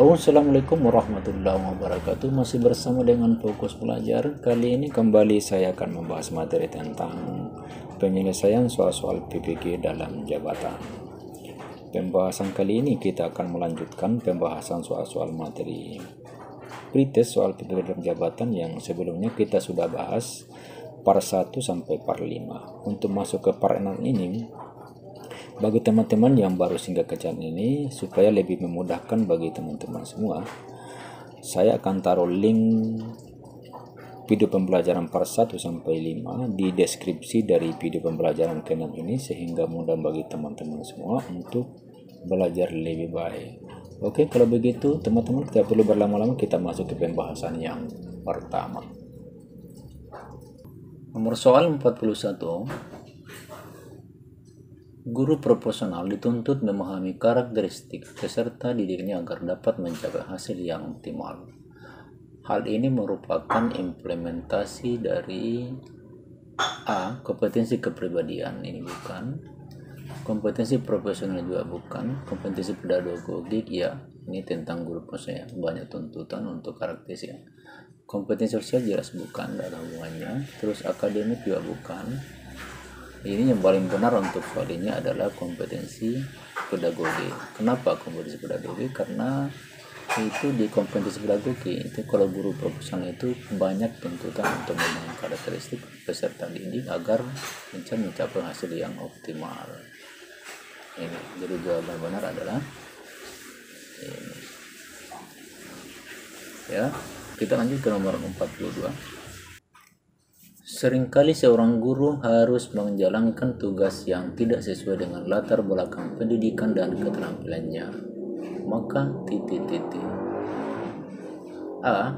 Halo, assalamualaikum warahmatullahi wabarakatuh. Masih bersama dengan Fokus Belajar. Kali ini kembali saya akan membahas materi tentang penyelesaian soal-soal PPG dalam jabatan. Pembahasan kali ini kita akan melanjutkan pembahasan soal-soal materi pretest soal PPG dalam jabatan yang sebelumnya kita sudah bahas part 1 sampai part 5. Untuk masuk ke part 6 ini, bagi teman-teman yang baru singgah ke channel ini, supaya lebih memudahkan bagi teman-teman semua, saya akan taruh link video pembelajaran part 1 sampai 5 di deskripsi dari video pembelajaran ke-6 ini, sehingga mudah bagi teman-teman semua untuk belajar lebih baik. Oke, kalau begitu teman-teman tidak perlu berlama-lama, kita masuk ke pembahasan yang pertama. Nomor soal 41. Guru proporsional dituntut memahami karakteristik peserta didiknya agar dapat mencapai hasil yang optimal. Hal ini merupakan implementasi dari A. Kompetensi kepribadian, ini bukan. Kompetensi profesional juga bukan. Kompetensi pedagogik, ya, ini tentang guru profesional, banyak tuntutan untuk karakteristik. Kompetensi sosial jelas bukan, tidak ada hubungannya. Terus akademik juga bukan. Ini yang paling benar untuk soal ini adalah kompetensi pedagogi. Kenapa kompetensi pedagogi? Karena itu di kompetensi pedagogi itu, kalau guru profesional itu banyak tuntutan untuk memahami karakteristik peserta didik agar mencapai hasil yang optimal. Ini jadi jawaban benar adalah ini. Ya, kita lanjut ke nomor 42. Seringkali seorang guru harus menjalankan tugas yang tidak sesuai dengan latar belakang pendidikan dan keterampilannya. Maka A.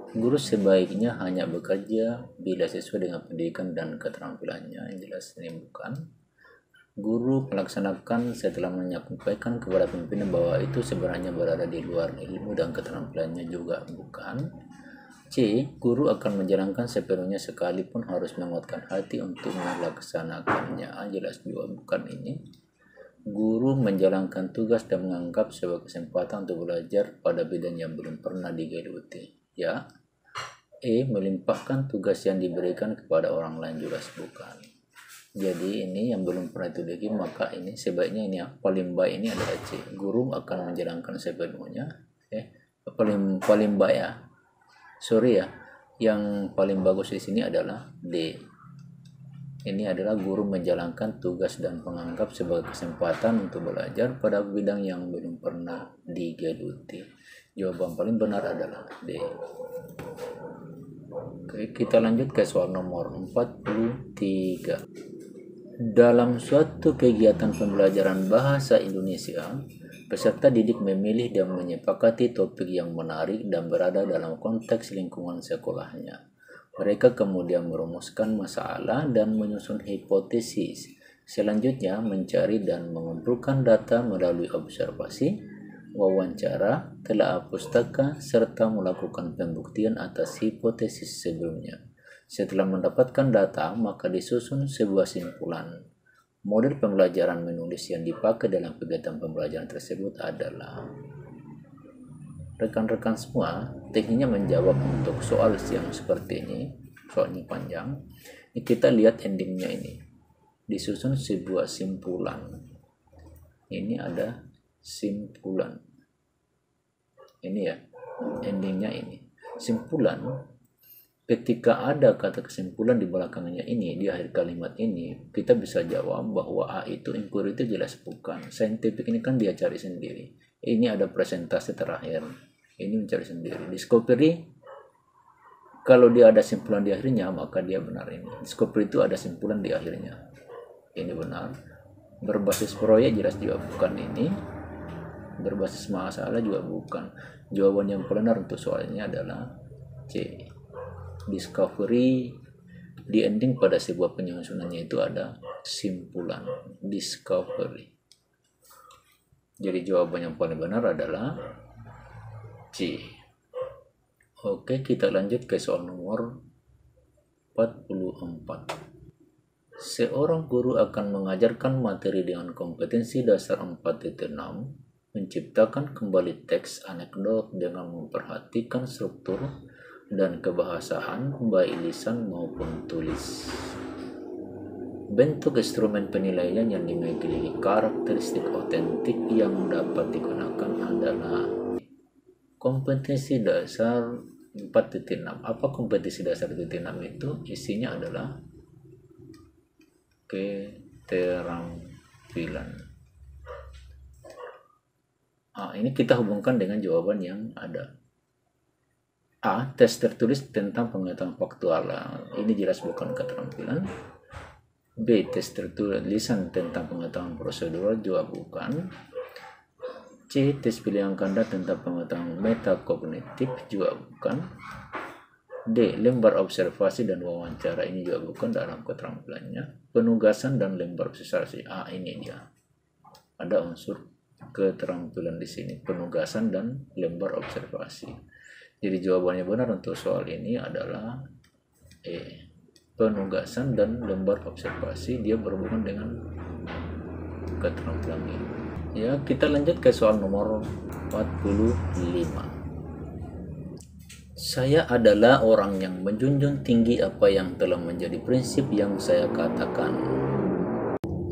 Guru sebaiknya hanya bekerja bila sesuai dengan pendidikan dan keterampilannya. Yang jelas ini bukan. Guru melaksanakan setelah menyampaikan kepada pimpinan bahwa itu sebenarnya berada di luar ilmu dan keterampilannya, juga bukan. C. Guru akan menjalankan sepenuhnya sekalipun harus menguatkan hati untuk melaksanakannya. Jelas juga bukan ini. Guru menjalankan tugas dan menganggap sebagai kesempatan untuk belajar pada bidang yang belum pernah digeluti. Ya. E. Melimpahkan tugas yang diberikan kepada orang lain, jelas bukan. Jadi ini yang belum pernah digeluti, maka ini sebaiknya ini yang paling baik ini adalah C. Guru akan menjalankan sepenuhnya. Paling baik ya. Sorry ya, yang paling bagus di sini adalah D. Ini adalah guru menjalankan tugas dan menganggap sebagai kesempatan untuk belajar pada bidang yang belum pernah digeluti. Jawaban paling benar adalah D. Oke, kita lanjut ke soal nomor 43. Dalam suatu kegiatan pembelajaran bahasa Indonesia, peserta didik memilih dan menyepakati topik yang menarik dan berada dalam konteks lingkungan sekolahnya. Mereka kemudian merumuskan masalah dan menyusun hipotesis. Selanjutnya, mencari dan mengumpulkan data melalui observasi, wawancara, telaah pustaka, serta melakukan pembuktian atas hipotesis sebelumnya. Setelah mendapatkan data, maka disusun sebuah simpulan. Model pembelajaran menulis yang dipakai dalam kegiatan pembelajaran tersebut adalah, rekan-rekan semua, tekniknya menjawab untuk soal yang seperti ini. Soalnya panjang. Ini kita lihat endingnya ini. Disusun sebuah simpulan. Ini ada simpulan. Ini ya, endingnya ini. Simpulan. Ketika ada kata kesimpulan di belakangnya ini, di akhir kalimat ini, kita bisa jawab bahwa A itu inquiry itu jelas bukan. Scientific ini kan dia cari sendiri. Ini ada presentasi terakhir. Ini mencari sendiri. Discovery, kalau dia ada simpulan di akhirnya, maka dia benar ini. Discovery itu ada simpulan di akhirnya. Ini benar. Berbasis proyek jelas juga bukan ini. Berbasis masalah juga bukan. Jawaban yang benar untuk soal ini adalah C. Discovery, di ending pada sebuah penyusunannya itu ada simpulan. Discovery. Jadi jawaban yang paling benar adalah C. Oke, kita lanjut ke soal nomor 44. Seorang guru akan mengajarkan materi dengan kompetensi dasar 4.6 menciptakan kembali teks anekdot dengan memperhatikan struktur dan kebahasaan baik lisan maupun tulis. Bentuk instrumen penilaian yang dimiliki karakteristik otentik yang dapat digunakan adalah kompetensi dasar 4.6. Apa kompetensi dasar 4.6 itu? Isinya adalah keterampilan. Ini kita hubungkan dengan jawaban yang ada. A. Tes tertulis tentang pengetahuan faktual. Ini jelas bukan keterampilan. B. Tes tertulisan tentang pengetahuan prosedural, juga bukan. C. Tes pilihan ganda tentang pengetahuan metakognitif, juga bukan. D. Lembar observasi dan wawancara, ini juga bukan dalam keterampilannya. Penugasan dan lembar observasi, ini dia. Ada unsur keterampilan di sini, penugasan dan lembar observasi. Jadi jawabannya benar untuk soal ini adalah E. Penugasan dan lembar observasi, dia berhubungan dengan keterampilan ini. Ya, kita lanjut ke soal nomor 45. Saya adalah orang yang menjunjung tinggi apa yang telah menjadi prinsip yang saya katakan.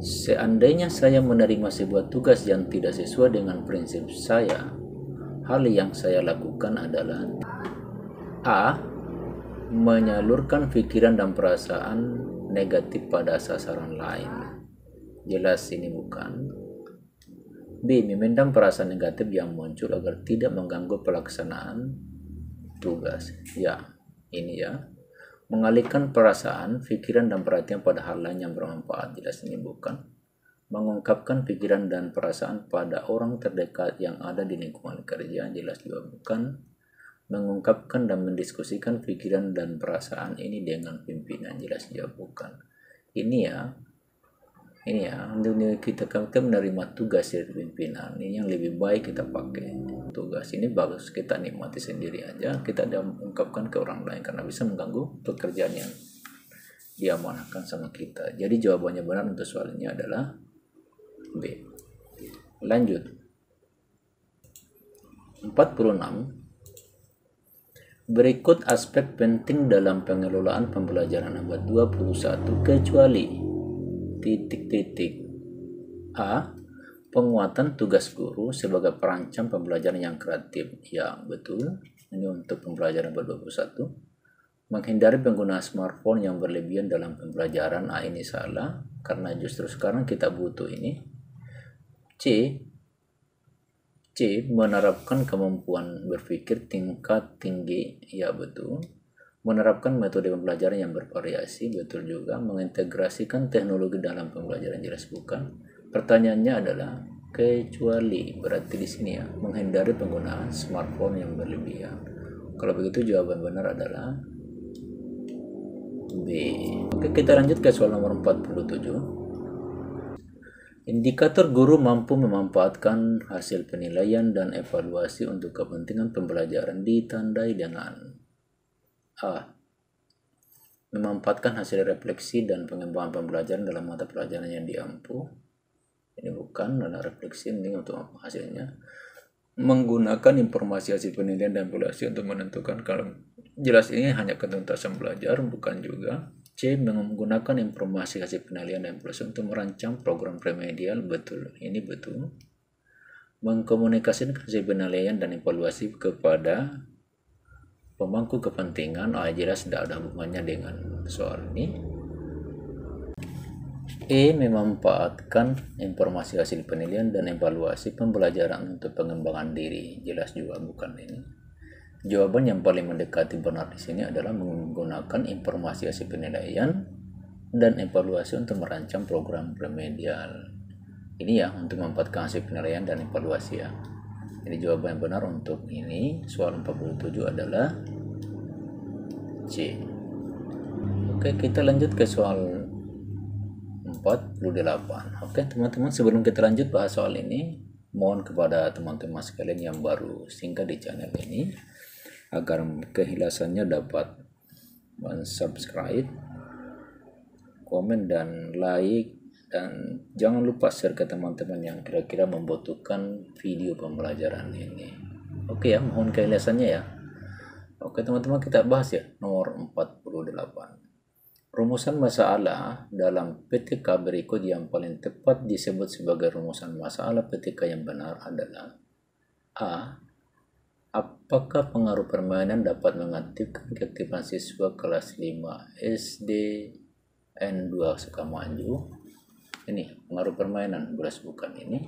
Seandainya saya menerima sebuah tugas yang tidak sesuai dengan prinsip saya, hal yang saya lakukan adalah A. Menyalurkan pikiran dan perasaan negatif pada sasaran lain. Jelas ini bukan. B. Memendam perasaan negatif yang muncul agar tidak mengganggu pelaksanaan tugas. Ya, ini ya. Mengalihkan perasaan, pikiran, dan perhatian pada hal lain yang bermanfaat. Jelas ini bukan. Mengungkapkan pikiran dan perasaan pada orang terdekat yang ada di lingkungan kerja. Jelas juga bukan. Mengungkapkan dan mendiskusikan pikiran dan perasaan ini dengan pimpinan. Jelas juga bukan. Ini ya, untuk kita menerima tugas dari pimpinan. Ini yang lebih baik kita pakai. Tugas ini bagus kita nikmati sendiri aja, kita ungkapkan ke orang lain karena bisa mengganggu pekerjaan yang diamanahkan sama kita. Jadi jawabannya benar untuk soal ini adalah B. Lanjut. 46. Berikut aspek penting dalam pengelolaan pembelajaran abad 21 kecuali A. Penguatan tugas guru sebagai perancang pembelajaran yang kreatif. Ya, betul. Ini untuk pembelajaran abad 21. Menghindari penggunaan smartphone yang berlebihan dalam pembelajaran. Ini salah, karena justru sekarang kita butuh ini. C. Menerapkan kemampuan berpikir tingkat tinggi. Ya, betul. Menerapkan metode pembelajaran yang bervariasi. Betul juga. Mengintegrasikan teknologi dalam pembelajaran. Jelas bukan. Pertanyaannya adalah kecuali, berarti di sini ya, menghindari penggunaan smartphone yang berlebihan. Kalau begitu jawaban benar adalah B. Oke, kita lanjut ke soal nomor 47. Indikator guru mampu memanfaatkan hasil penilaian dan evaluasi untuk kepentingan pembelajaran ditandai dengan A. Memanfaatkan hasil refleksi dan pengembangan pembelajaran dalam mata pelajaran yang diampu. Ini bukan, dalam refleksi ini untuk hasilnya. Menggunakan informasi hasil penilaian dan evaluasi untuk menentukan, kalau jelas ini hanya ketuntasan belajar, bukan juga. C. Menggunakan informasi hasil penilaian dan evaluasi untuk merancang program remedial. Betul, ini betul. Mengkomunikasikan hasil penilaian dan evaluasi kepada pemangku kepentingan. Jelas tidak ada hubungannya dengan soal ini. E. Memanfaatkan informasi hasil penilaian dan evaluasi pembelajaran untuk pengembangan diri. Jelas juga bukan ini. Jawaban yang paling mendekati benar di sini adalah menggunakan informasi hasil penilaian dan evaluasi untuk merancang program remedial. Ini ya, untuk memanfaatkan hasil penilaian dan evaluasi ya. Jadi jawaban yang benar untuk ini soal 47 adalah C. Oke, kita lanjut ke soal 48. Oke teman-teman, sebelum kita lanjut bahas soal ini, mohon kepada teman-teman sekalian yang baru singgah di channel ini agar kehilasannya dapat subscribe, komen, dan like Dan jangan lupa share ke teman-teman yang kira-kira membutuhkan video pembelajaran ini. Oke ya, mohon keikhlasannya ya. Oke teman-teman, kita bahas ya nomor 48. Rumusan masalah dalam PTK berikut yang paling tepat disebut sebagai rumusan masalah PTK yang benar adalah: A. Apakah pengaruh permainan dapat mengaktifkan keaktifan siswa kelas 5 SD N2 Sukamaju? Ini pengaruh permainan, belas bukan ini.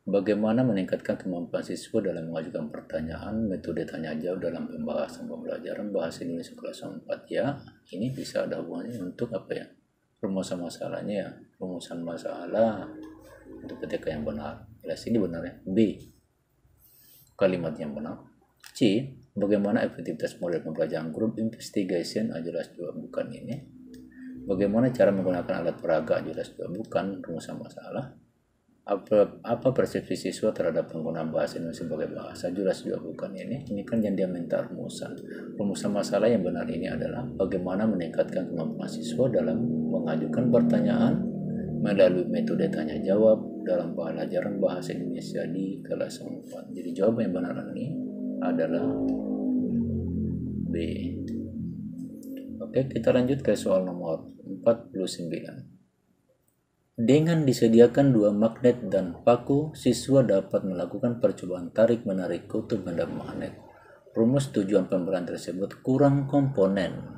Bagaimana meningkatkan kemampuan siswa dalam mengajukan pertanyaan, metode tanya jawab dalam pembahasan pembelajaran bahasa Indonesia kelas 4 ya. Ini bisa ada hubungannya untuk apa ya? Rumusan masalahnya ya. Rumusan masalah untuk PTK yang benar. Jelas ini benar ya. B. Kalimat yang benar. C. Bagaimana efektivitas model pembelajaran grup investigation? Jelas juga bukan ini. Bagaimana cara menggunakan alat peraga? Jelas juga bukan rumusan masalah. Apa persepsi siswa terhadap penggunaan bahasa Indonesia sebagai bahasa? Jelas juga bukan ini. Ini kan yang dia minta rumusan. Rumusan masalah yang benar ini adalah bagaimana meningkatkan kemampuan siswa dalam mengajukan pertanyaan melalui metode tanya jawab dalam pelajaran bahasa Indonesia di kelas 4. Jadi jawaban yang benar ini adalah B. Oke, kita lanjut ke soal nomor 49. Dengan disediakan 2 magnet dan paku, siswa dapat melakukan percobaan tarik-menarik kutub benda magnet. Rumus tujuan pembelajaran tersebut kurang komponen.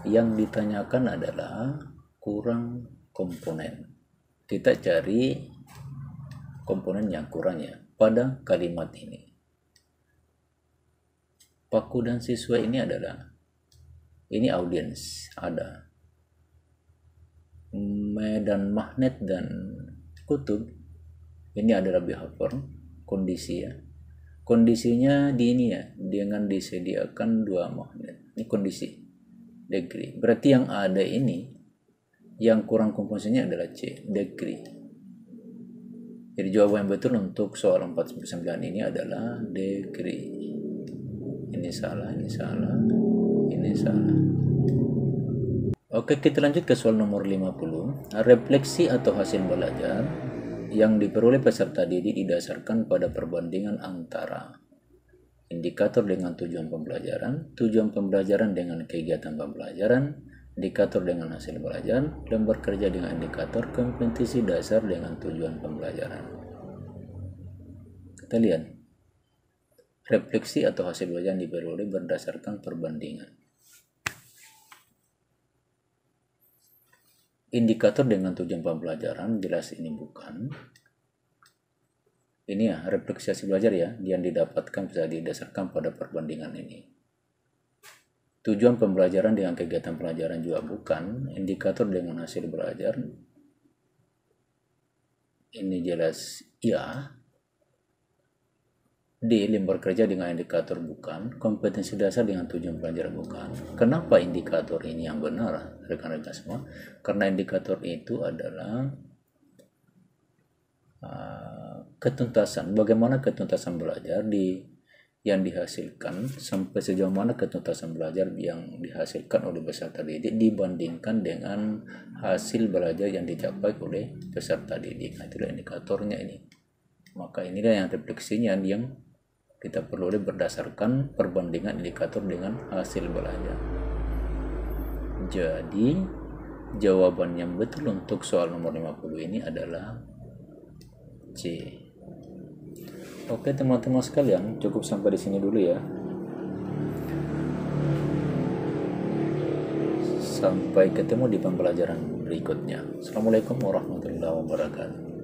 Yang ditanyakan adalah kurang komponen. Kita cari komponen yang kurangnya pada kalimat ini. Paku dan siswa ini adalah, ini audiens ada. Medan magnet dan kutub ini adalah behavior, kondisi ya. Kondisinya di ini ya, dengan disediakan 2 magnet. Ini kondisi, degree. Berarti yang ada ini, yang kurang komposisinya adalah C, degree. Jadi jawaban yang betul untuk soal 49 ini adalah degree. Ini salah, ini salah, ini salah. Oke, kita lanjut ke soal nomor 50. Refleksi atau hasil belajar yang diperoleh peserta didik didasarkan pada perbandingan antara indikator dengan tujuan pembelajaran dengan kegiatan pembelajaran, indikator dengan hasil belajar, lembar kerja dengan indikator kompetensi dasar dengan tujuan pembelajaran. Kita lihat. Refleksi atau hasil belajar yang diperoleh berdasarkan perbandingan. Indikator dengan tujuan pembelajaran, jelas ini bukan. Ini ya, refleksi hasil belajar ya, yang didapatkan bisa didasarkan pada perbandingan ini. Tujuan pembelajaran dengan kegiatan pelajaran juga bukan. Indikator dengan hasil belajar, ini jelas ya. D. Lembar kerja dengan indikator bukan. Kompetensi dasar dengan tujuan pelajaran bukan. Kenapa indikator ini yang benar, rekan-rekan semua? Karena indikator itu adalah ketuntasan. Bagaimana ketuntasan belajar yang dihasilkan, sampai sejauh mana ketuntasan belajar yang dihasilkan oleh peserta didik dibandingkan dengan hasil belajar yang dicapai oleh peserta didik. Nah, itulah indikatornya ini. Maka inilah yang refleksinya yang kita perlu berdasarkan perbandingan indikator dengan hasil belajar. Jadi jawaban yang betul untuk soal nomor 50 ini adalah C. Oke teman-teman sekalian, cukup sampai di sini dulu ya. Sampai ketemu di pembelajaran berikutnya. Assalamualaikum warahmatullahi wabarakatuh.